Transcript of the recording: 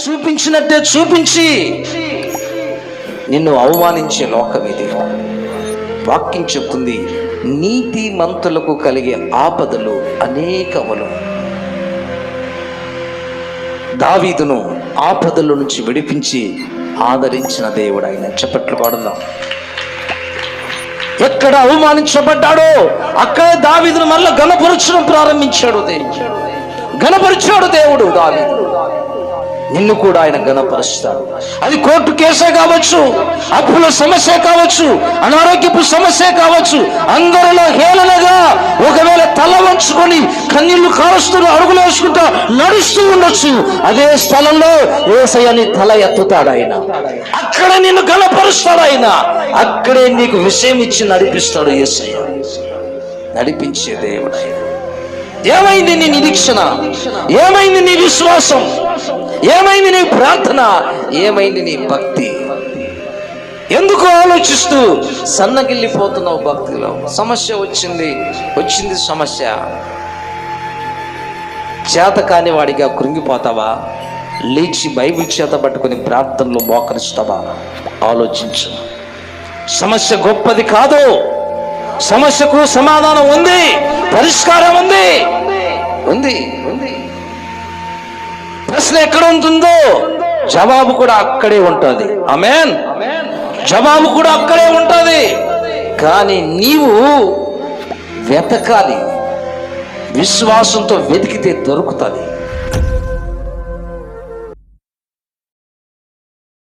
చూపించినట్టే చూపించి నిన్ను అవమానించే లోకం ఇది. వాక్యం చెప్తుంది, నీతి మంతులకు కలిగే ఆపదలు అనేకములు. దావీదును ఆపదల నుంచి విడిపించి ఆదరించిన దేవుడు ఆయన. చప్పట్లు కొడదాం. ఎక్కడ అవమానించబడ్డాడో అక్కడే దావీదును మళ్ళీ ఘనపరచడం ప్రారంభించాడు దేవుడు. ఘనపరిచాడు దేవుడు దావీదు. నిన్ను కూడా ఆయన ఘనపరుస్తాడు. అది కోర్టు కేసే కావచ్చు, అప్పుల సమస్య కావచ్చు, అనారోగ్యపు సమస్య కావచ్చు, అందరిలో హేళనగా ఒకవేళ తల వంచుకొని కన్నీళ్లు కారుస్తూ అడుగులు వేసుకుంటా నడుస్తూ ఉండొచ్చు. అదే స్థలంలో యేసయ్య నీ తల ఎత్తుతాడు ఆయన. అక్కడే నిన్ను ఘనపరుస్తాడు ఆయన. అక్కడే నీకు విషయం ఇచ్చి నడిపిస్తాడు యేసయ్య. నడిపించే దేవుడు ఆయన. ఏమైంది నీ నిరీక్షణ? ఏమైంది నీ విశ్వాసం? ఏమైంది నీ ప్రార్థన? ఏమైంది నీ భక్తి? ఎందుకు ఆలోచిస్తూ సన్నగిల్లిపోతున్నావు భక్తిలో? సమస్య వచ్చింది సమస్య. చేత కాని వాడిగా కృంగిపోతావా? లేచి బైబిల్ చేత పట్టుకుని ప్రార్థనలో మోకరిస్తావా? ఆలోచించు. సమస్య గొప్పది కాదు. సమస్యకు సమాధానం ఉంది, పరిష్కారం ఉంది. ప్రశ్న ఎక్కడ ఉంటుందో జవాబు కూడా అక్కడే ఉంటుంది. ఆమేన్. జవాబు కూడా అక్కడే ఉంటుంది. కానీ నీవు వెతకాలి. విశ్వాసంతో వెతికితే దొరుకుతుంది.